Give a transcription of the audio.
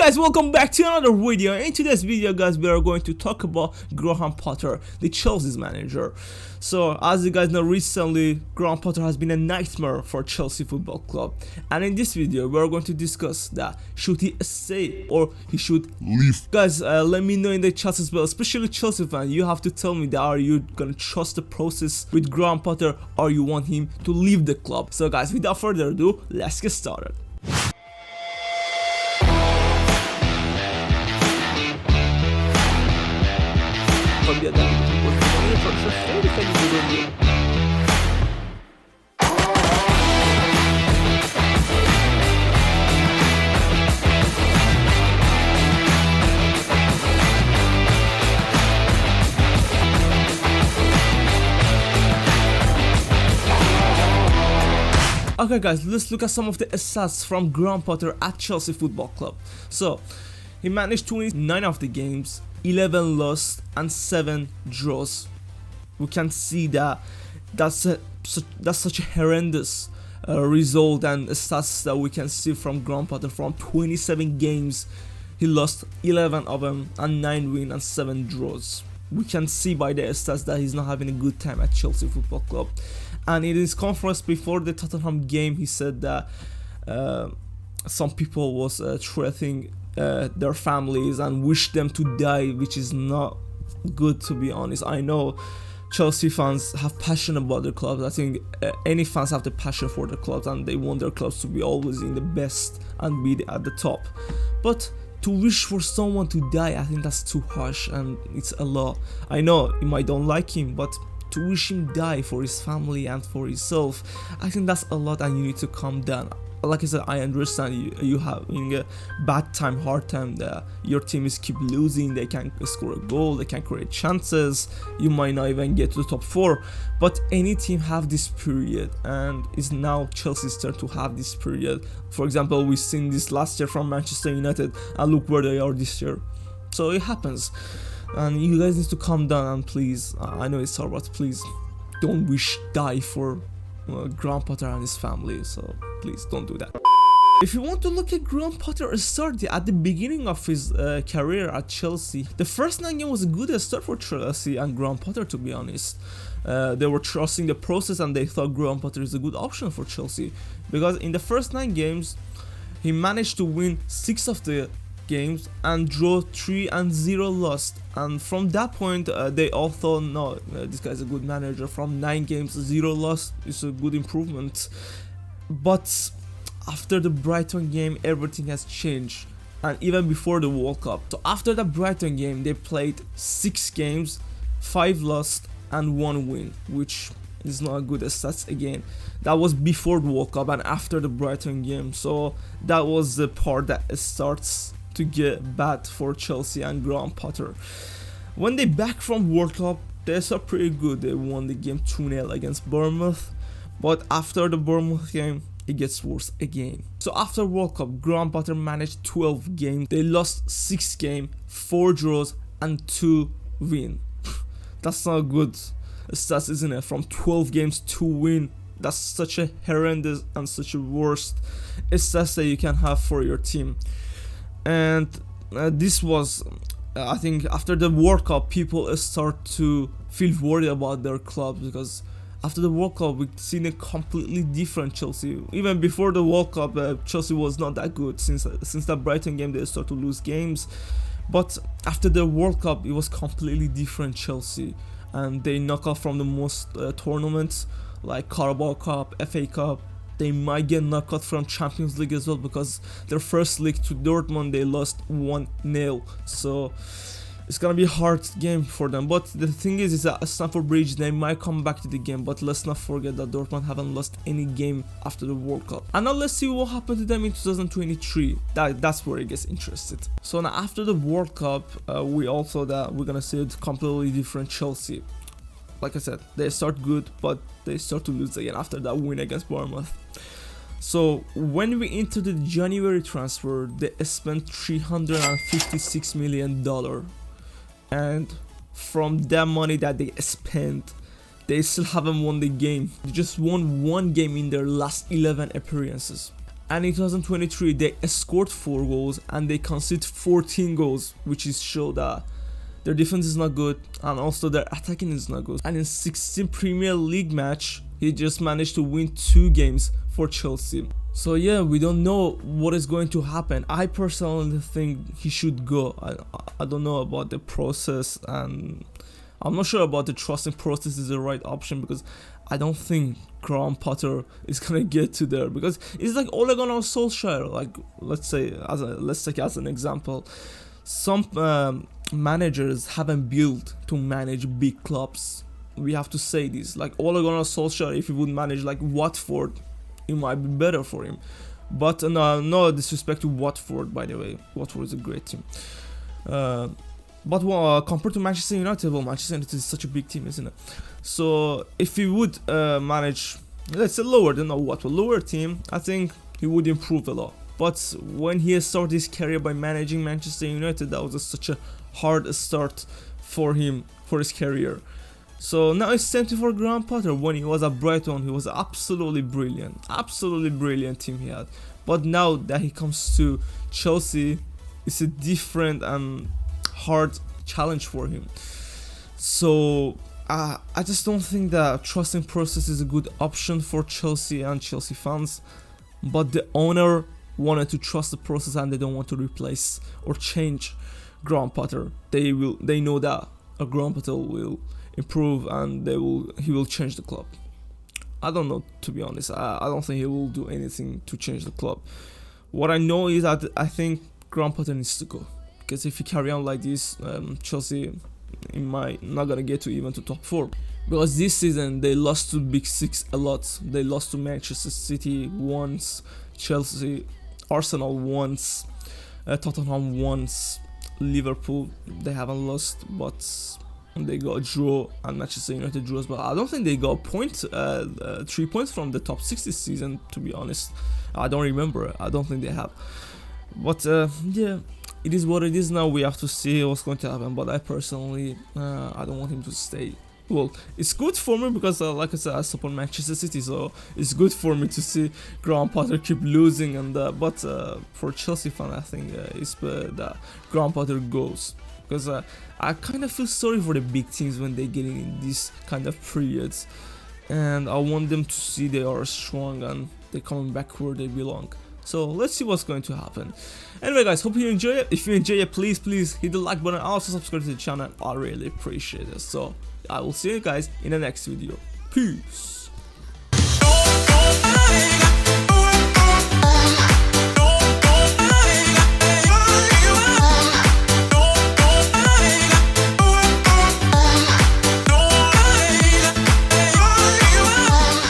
Guys, welcome back to another video. In today's video, guys, we are going to talk about Graham Potter, the Chelsea's manager. So as you guys know, recently Graham Potter has been a nightmare for Chelsea Football Club, and in this video we are going to discuss that should he stay or he should leave. Guys, let me know in the chat as well, especially Chelsea fan. You have to tell me that are you gonna trust the process with Graham Potter or you want him to leave the club. So guys, without further ado, let's get started. Okay guys, let's look at some of the stats from Graham Potter at Chelsea Football Club. So, he managed 29 of the games, 11 lost and 7 draws. We can see that that's such a horrendous result and stats that we can see from Graham Potter. From 27 games, he lost 11 of them and 9 wins and 7 draws. We can see by the stats that he's not having a good time at Chelsea Football Club. And in his conference before the Tottenham game, he said that some people was threatening their families and wish them to die, which is not good, to be honest. I know Chelsea fans have passion about their clubs. I think any fans have the passion for their clubs and they want their clubs to be always in the best and be at the top. But to wish for someone to die, I think that's too harsh and it's a lot. I know you might don't like him, but to wish him die for his family and for himself, I think that's a lot and you need to calm down. Like I said, I understand you having a bad time, hard time, that your team is keep losing, they can't score a goal, they can't create chances, you might not even get to the top 4, but any team have this period and it's now Chelsea's turn to have this period. For example, we've seen this last year from Manchester United and look where they are this year. So it happens and you guys need to calm down and please, I know it's hard, but please don't wish die for Graham Potter and his family, so please don't do that. If you want to look at Graham Potter start at the beginning of his career at Chelsea, the first 9 games was a good start for Chelsea and Graham Potter, to be honest. They were trusting the process and they thought Graham Potter is a good option for Chelsea, because in the first 9 games he managed to win 6 of the games and draw 3 and 0 lost, and from that point they all thought, no, this guy's a good manager. From 9 games 0 lost is a good improvement. But after the Brighton game, everything has changed, and even before the World Cup. So after the Brighton game, they played 6 games, 5 lost and 1 win, which is not a good stats again. That was before the World Cup and after the Brighton game, so that was the part that starts to get bad for Chelsea and Graham Potter. When they back from World Cup, they started pretty good. They won the game 2-0 against Bournemouth, but after the Bournemouth game, it gets worse again. So after World Cup, Graham Potter managed 12 games. They lost 6 games, 4 draws and 2 wins. That's not good stats, isn't it? From 12 games, 2 wins. That's such a horrendous and such a worst stats that you can have for your team. And this was, I think, after the World Cup, people start to feel worried about their clubs, because after the World Cup, we've seen a completely different Chelsea. Even before the World Cup, Chelsea was not that good. Since that Brighton game, they start to lose games. But after the World Cup, it was completely different Chelsea, and they knock off from the most tournaments like Carabao Cup, FA Cup. They might get knocked out from Champions League as well, because their first league to Dortmund they lost 1-0. So it's gonna be a hard game for them. But the thing is that at Stamford Bridge they might come back to the game. But let's not forget that Dortmund haven't lost any game after the World Cup. And now let's see what happened to them in 2023. That's where it gets interested. So now after the World Cup, we also that we're gonna see a completely different Chelsea. Like I said, they start good, but they start to lose again after that win against Bournemouth. So when we entered the January transfer, they spent $356 million, and from that money that they spent, they still haven't won the game. They just won one game in their last 11 appearances. And in 2023 they scored 4 goals and they conceded 14 goals, which is show that their defense is not good and also their attacking is not good. And in 16 Premier League match, he just managed to win 2 games for Chelsea. So yeah, we don't know what is going to happen. I personally think he should go. I don't know about the process, and I'm not sure about the trusting process is the right option, because I don't think Graham Potter is gonna get to there, because it's like Ole Gunnar Solskjaer. Like, let's take as an example, some managers haven't built to manage big clubs. We have to say this. Like Ole Gunnar Solskjaer, if he would manage like Watford, it might be better for him. But no disrespect to Watford, by the way. Watford is a great team. But compared to Manchester United, well, Manchester United is such a big team, isn't it? So if he would manage, let's say lower team, I think he would improve a lot. But when he started his career by managing Manchester United, that was such a hard start for him, for his career. So now it's time for Graham Potter. When he was at Brighton, he was absolutely brilliant team he had. But now that he comes to Chelsea, it's a different and hard challenge for him. So I just don't think that trusting process is a good option for Chelsea and Chelsea fans. But the owner wanted to trust the process and they don't want to replace or change Graham Potter. They know that Graham Potter will improve and he will change the club. I don't know, to be honest. I don't think he will do anything to change the club. What I know is that I think Graham Potter needs to go, because if he carry on like this, Chelsea might not gonna get to even to top 4. Because this season they lost to Big Six a lot. They lost to Manchester City once, Chelsea, Arsenal once, Tottenham once, Liverpool they haven't lost, but they got a draw, and Manchester United drew as well. I don't think they got 3 points from the top 6 this season, to be honest. I don't remember. I don't think they have. But yeah, it is what it is now. We have to see what's going to happen. But I personally, I don't want him to stay. Well, it's good for me because, like I said, I support Manchester City, so it's good for me to see Graham Potter keep losing. And but for Chelsea fan, I think it's better that Graham Potter goes, because I kind of feel sorry for the big teams when they get in these kind of periods, and I want them to see they are strong and they're coming back where they belong. So let's see what's going to happen. Anyway guys, hope you enjoy it. If you enjoy it, please hit the like button and also subscribe to the channel. I really appreciate it. So I will see you guys in the next video. Peace.